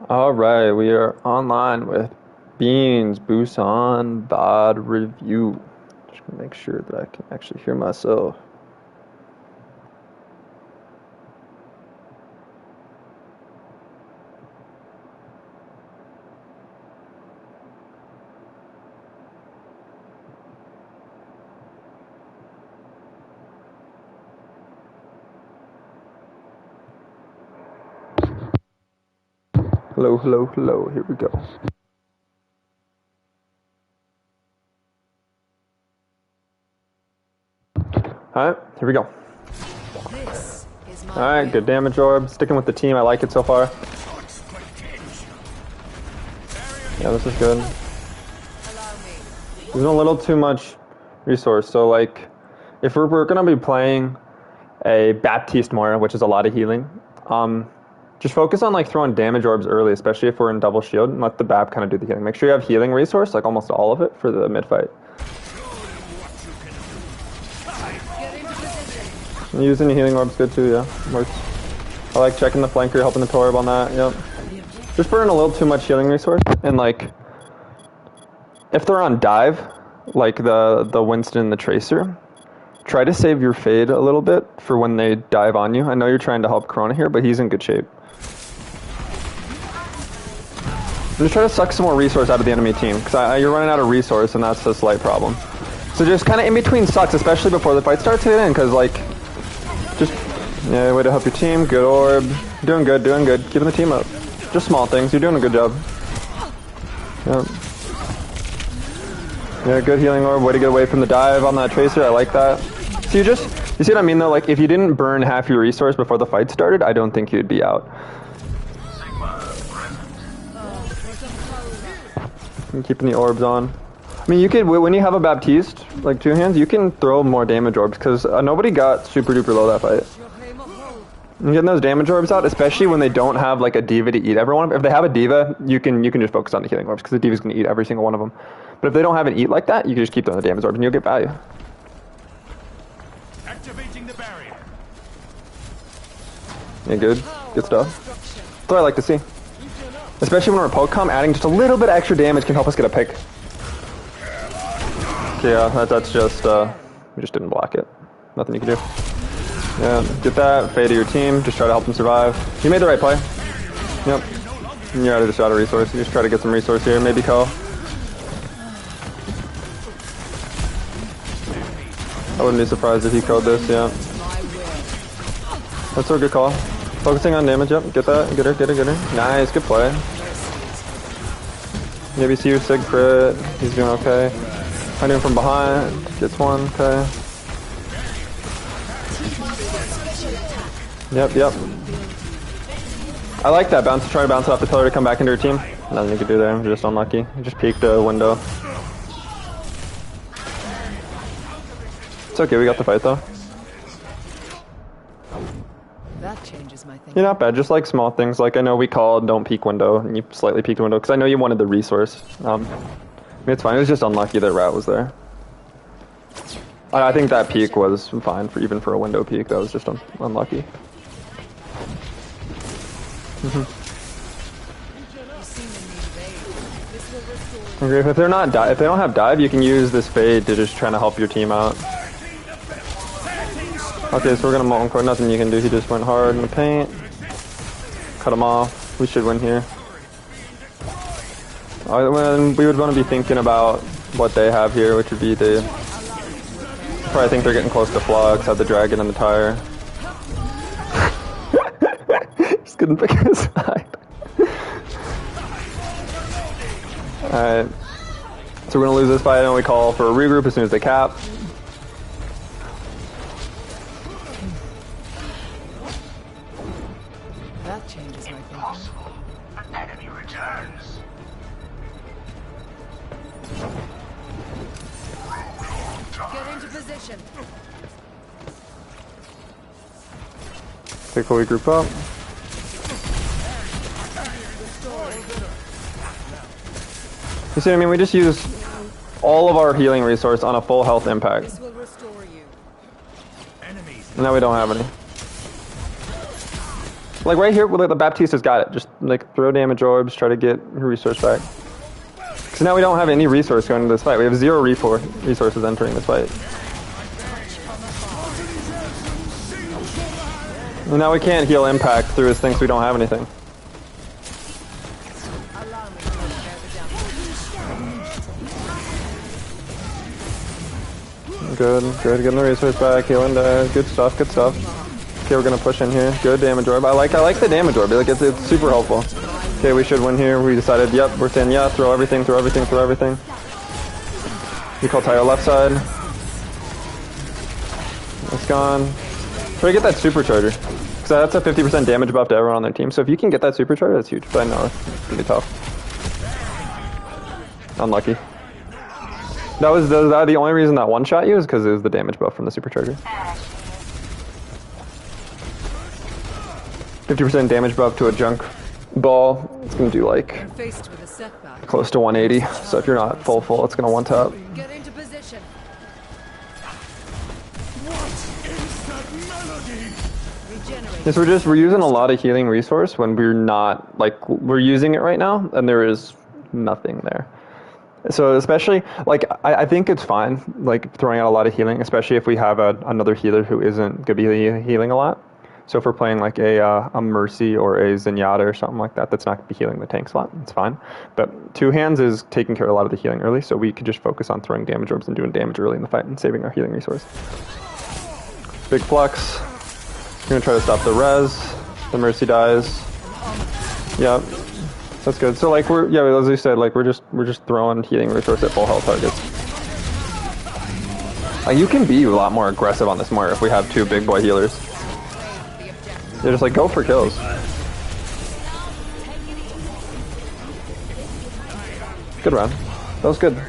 All right, we are online with Beanz, Busan, VOD review. Just gonna make sure that I can actually hear myself. Hello, hello, hello. Here we go. All right, here we go. All right, good damage orb. Sticking with the team. I like it so far. Yeah, this is good. There's a little too much resource. So, like, if we're gonna be playing a Baptiste more, which is a lot of healing, just focus on like throwing damage orbs early, especially if we're in double shield, and let the Bap kind of do the healing. Make sure you have healing resource, like almost all of it, for the mid fight. And using the healing orb's good too, yeah. Works. I like checking the flanker, helping the Torb on that, yep. Just burning a little too much healing resource, and like, if they're on dive, like the Winston and the Tracer, try to save your fade a little bit for when they dive on you. I know you're trying to help Corona here, but he's in good shape. Just try to suck some more resource out of the enemy team, because you're running out of resource, and that's a slight problem. So just kind of in between sucks, especially before the fight starts hitting, because like, just, yeah, way to help your team. Good orb. Doing good, doing good. Keeping the team up. Just small things. You're doing a good job. Yep. Yeah, good healing orb. Way to get away from the dive on that Tracer. I like that. So you see what I mean though? Like, if you didn't burn half your resource before the fight started, I don't think you'd be out. I'm keeping the orbs on. I mean, you could, when you have a Baptiste, like two hands, you can throw more damage orbs, because nobody got super duper low that fight. And getting those damage orbs out, especially when they don't have like a diva to eat everyone. If they have a diva, you can just focus on the healing orbs, because the diva's going to eat every single one of them. But if they don't have an eat like that, you can just keep throwing the damage orbs and you'll get value. Activating the barrier. Yeah, good. Good stuff. That's what I like to see. Especially when we're poke com, adding just a little bit of extra damage can help us get a pick. Okay, yeah, that's just, we just didn't block it. Nothing you can do. Yeah, get that, fade to your team, just try to help them survive. You made the right play. Yep. And you're just out of resource. You just try to get some resource here, maybe call. I wouldn't be surprised if he called this, yeah. That's a good call. Focusing on damage, yep, get that, get her. Nice, good play. Maybe see your Sig crit, he's doing okay. Hiding from behind, gets one, okay. Yep. I like that bounce, try to bounce it off the pillar to come back into your team. Nothing you can do there, you're just unlucky. You just peeked a window. It's okay, we got the fight though. That changes my thinking. You're not bad, just like small things. Like I know we called don't peek window, and you slightly peeked window, because I know you wanted the resource. I mean, it's fine, it was just unlucky that Rat was there. I think that peek was fine, even for a window peek, that was just unlucky. Okay, if they're not if they don't have dive, you can use this fade to just try to help your team out. Okay, so we're gonna molten core. Nothing you can do. He just went hard in the paint. Cut him off. We should win here. We would want to be thinking about what they have here, which would be the. Probably think they're getting close to Flux. Have the dragon and the tire. Just couldn't pick a side. Alright. So we're gonna lose this fight, and we call for a regroup as soon as they cap. That changes my thinking. Enemy returns. Get into position. Okay, cool, we group up. You see what I mean? We just use all of our healing resource on a full health impact. This will restore you. Now we don't have any. Like right here, the Baptista's got it. Just like throw damage orbs, try to get her resource back. Because now we don't have any resource going into this fight. We have 0 resources entering this fight. And now we can't heal impact through his thing, so we don't have anything. Good, getting the resource back, healing there. Good stuff, good stuff. Okay, we're gonna push in here. Good damage orb. I like the damage orb. Like it's super helpful. Okay, we should win here. We decided, yep, we're saying, yeah, throw everything. We call Tyro left side. It's gone. Try to get that supercharger. Because that's a 50% damage buff to everyone on their team. So if you can get that supercharger, that's huge. But I know it's gonna be tough. Unlucky. That was the only reason that one shot you is because it was the damage buff from the supercharger. 50% damage buff to a junk ball. It's gonna do like close to 180. So if you're not full, it's gonna one tap. Get into position. Yes, we're using a lot of healing resource when we're not, like, we're using it right now and there is nothing there. So especially, like, I think it's fine, like, throwing out a lot of healing, especially if we have another healer who isn't going to be healing a lot. So if we're playing, like, a Mercy or a Zenyatta or something like that, that's not going to be healing the tank slot, it's fine. But Two Hands is taking care of a lot of the healing early, so we could just focus on throwing damage orbs and doing damage early in the fight and saving our healing resource. Big flex. We're going to try to stop the res. The Mercy dies. Yep. That's good. So like as you said, like we're just throwing healing resource at full health targets. Like you can be a lot more aggressive on this Moira if we have 2 big boy healers. They're just like go for kills. Good run. That was good.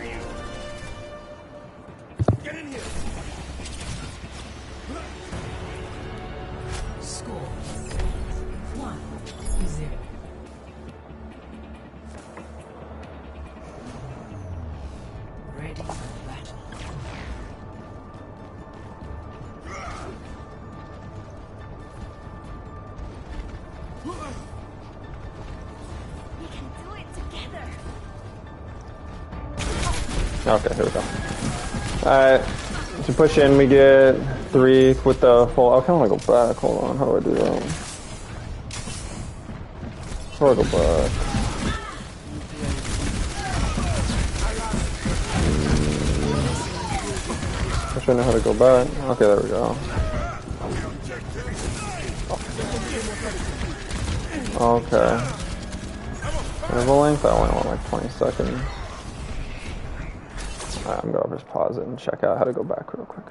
Okay, here we go. Alright, to push in, we get 3 with the full. I kind of want to go back. Hold on, how do I do that? How do I go back? I should know how to go back. Okay, there we go. Okay. Interval length, I only want like 20 seconds. I'm going to just pause it and check out how to go back real quick.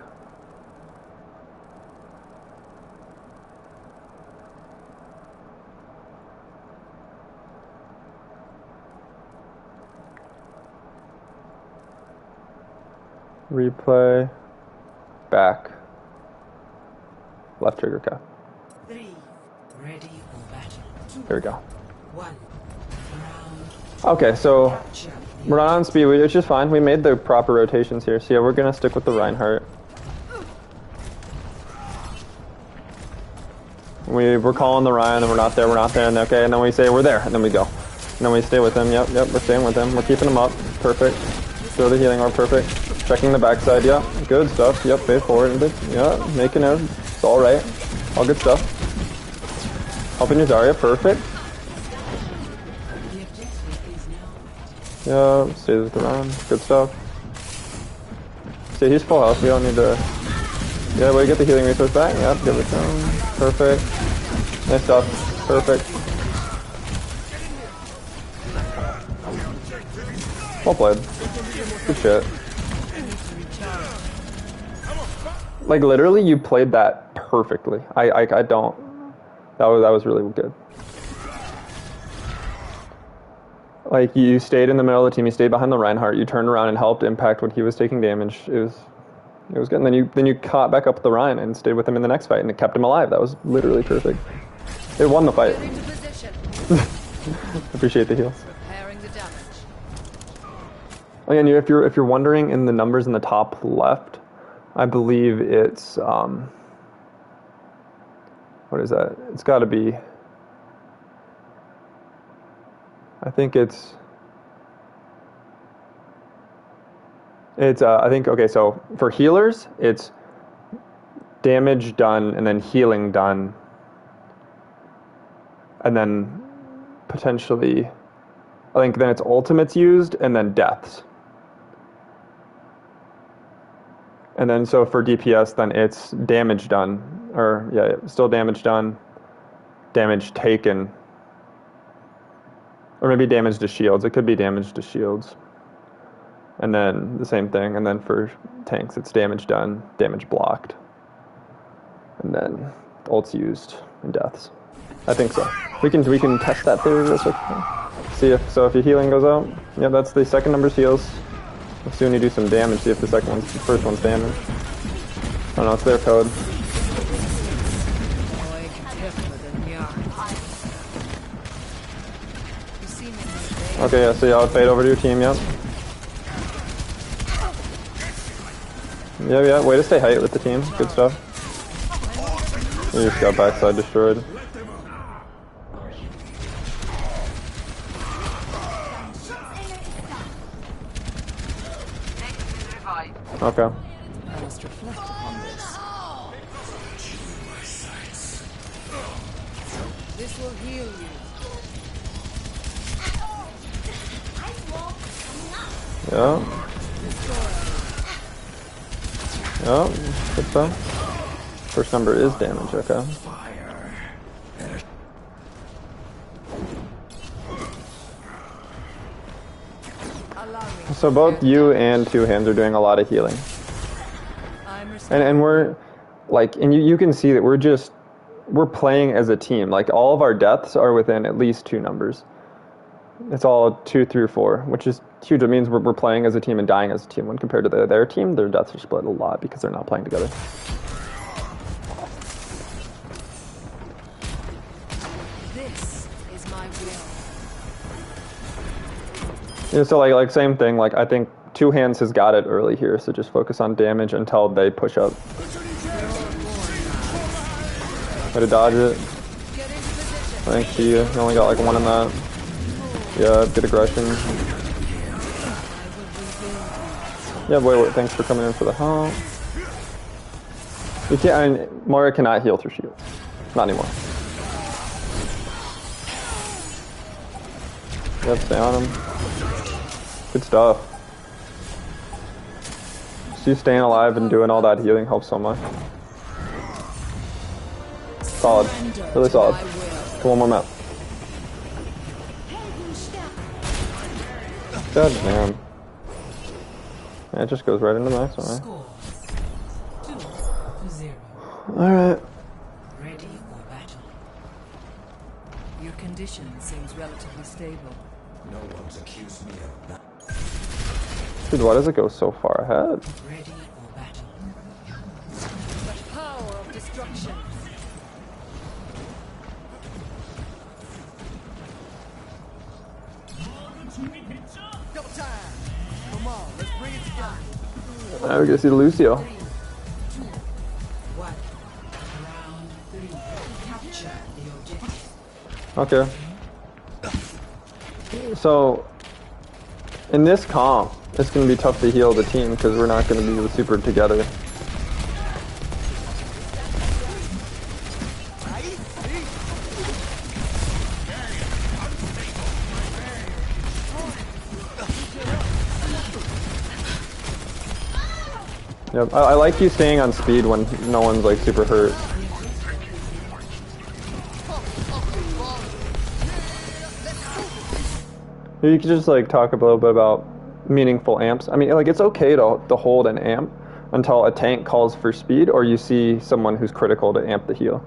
Replay. Back. Left trigger, okay. 3. Ready for battle. 2. Here we go. 1. Okay, so we're not on speed, which is fine. We made the proper rotations here. So yeah, we're going to stick with the Reinhardt. We're calling the Ryan and we're not there, and okay, and then we say we're there, and then we go. And then we stay with him, yep, we're staying with him. We're keeping him up, perfect. Throw the healing orb, perfect. Checking the backside, yep, good stuff, yep, fade forward, yeah, making it, it's alright. All good stuff. Helping your Zarya, perfect. Yeah, stays with the Ryan, good stuff. See, he's full health, we don't need to... Yeah, we get the healing resource back, yep, give it to him, perfect. Nice stuff, perfect. Well played. Good shit. Like literally, you played that perfectly. I don't. That was really good. Like you stayed in the middle of the team. You stayed behind the Reinhardt. You turned around and helped impact when he was taking damage. It was good. And then you caught back up with the Ryan and stayed with him in the next fight, and it kept him alive. That was literally perfect. It won the fight. Appreciate the heals. Again, if you're wondering in the numbers in the top left, I believe it's what is that? It's got to be I think it's I think, okay, so for healers, it's damage done and then healing done. And then potentially, I think then it's ultimates used and then deaths. And then so for DPS, then it's damage done, or yeah, still damage done, damage taken, or maybe damage to shields. It could be damage to shields. And then the same thing. And then for tanks, it's damage done, damage blocked, and then ults used and deaths. I think so. We can test that theory real quick. See if your healing goes out. Yeah, that's the second number's heals. Let's see when you do some damage. See if the first one's damage. I don't know. It's their code. Okay, yeah. So yeah, I'll fade over to your team. Yep. Yeah. Way to stay height with the team. Good stuff. You just got backside destroyed. Okay. I must reflect upon this. This will heal you. Yeah. Yeah. Good stuff. First number is damage. Okay. So both you and Two Hands are doing a lot of healing. And we're like, and you can see that we're playing as a team. Like all of our deaths are within at least 2 numbers. It's all 2 through 4, which is huge. It means we're playing as a team and dying as a team. When compared to their team, their deaths are split a lot because they're not playing together. This is my will. Yeah, so like same thing. Like I think Two Hands has got it early here, so just focus on damage until they push up. Way to dodge it. Thanks to you. You only got like 1 in that. Yeah, good aggression. Yeah, wait, thanks for coming in for the help. You can't, I mean, Moira cannot heal through shield. Not anymore. Yep, stay on him. Good stuff. Just you staying alive and doing all that healing helps so much. Solid. Really solid. One more map. God damn. Yeah, it just goes right into the next one, right? Score 2-0. Alright. Ready for battle. Your condition seems relatively stable. No one's accused me of that. Dude, why does it go so far ahead? Ready for battle. The power of destruction. Double time. Come on, let's bring it together. Now we get to see Lucio. 3, 2, 1. Round 3. Capture the objective. Okay. So, in this comp, it's going to be tough to heal the team because we're not going to be super together. Yep, I like you staying on speed when no one's like super hurt. You could just like talk a little bit about meaningful amps. I mean, like it's okay to hold an amp until a tank calls for speed or you see someone who's critical to amp the heal.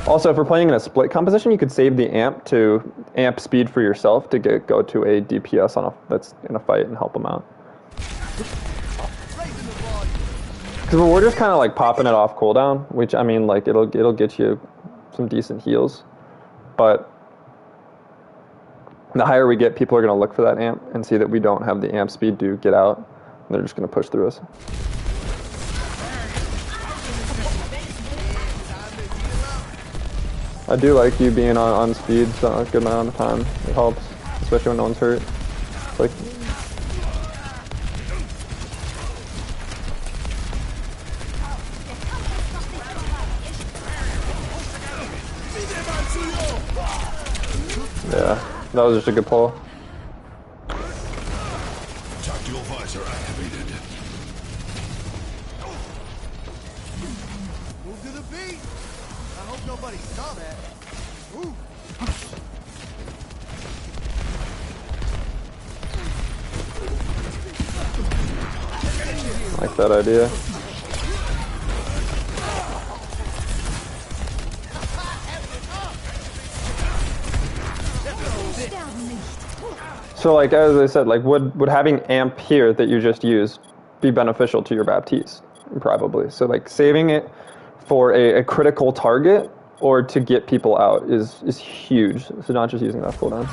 Also, if we're playing in a split composition, you could save the amp to amp speed for yourself to go to a DPS that's in a fight and help them out. Because we're just kind of like popping it off cooldown, which I mean, like it'll get you some decent heals, but the higher we get, people are going to look for that amp and see that we don't have the amp speed to get out. They're just gonna push through us. I do like you being on speed so a good amount of time. It helps, especially when no one's hurt. It's like yeah, that was just a good pull. Tactical visor activated. Move to the beat. I hope nobody saw that. Ooh. I like that idea. So like as I said, like would having amp here that you just used be beneficial to your Baptiste? Probably. So like saving it for a critical target or to get people out is huge. So not just using that cooldown.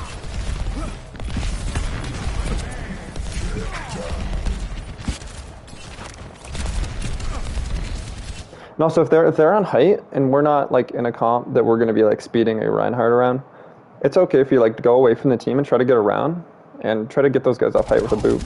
And also if they're on height and we're not like in a comp that we're gonna be like speeding a Reinhardt around, it's okay if you like go away from the team and try to get around and try to get those guys off height with a boot.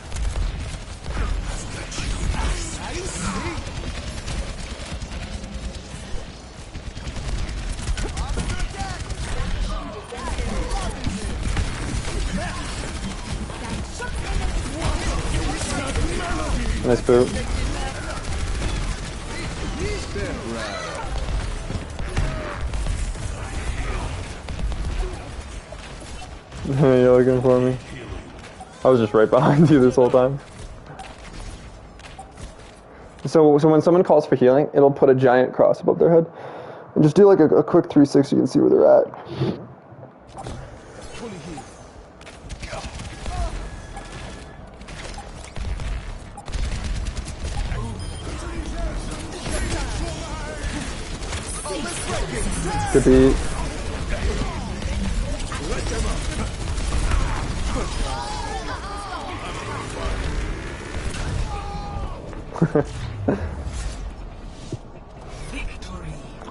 Nice boot. You're looking for me. I was just right behind you this whole time. So when someone calls for healing, it'll put a giant cross above their head. And just do like a quick 360 and see where they're at. Good beat.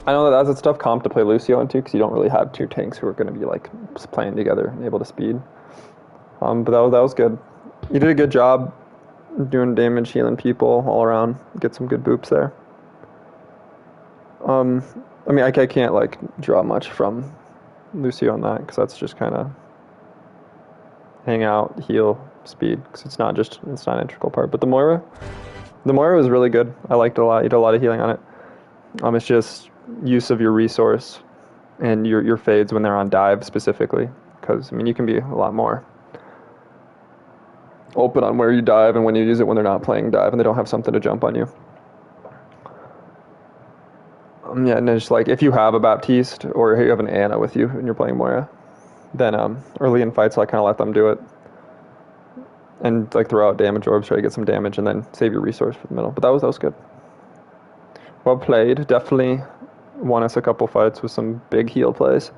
I know that's a tough comp to play Lucio into because you don't really have two tanks who are going to be like playing together and able to speed. But that was good. You did a good job doing damage, healing people all around. Get some good boops there. I mean, I can't like draw much from Lucio on that because that's just kind of hang out, heal, speed because it's not an integral part. But the Moira was really good. I liked it a lot. You did a lot of healing on it. It's just use of your resource and your fades when they're on dive specifically because I mean you can be a lot more open on where you dive and when you use it when they're not playing dive and they don't have something to jump on you. Yeah, and it's like if you have a Baptiste or you have an Ana with you and you're playing Moira, then early in fights I kind of let them do it and like throw out damage orbs, try to get some damage, and then save your resource for the middle. But that was good. Well played. Definitely won us a couple fights with some big heal plays.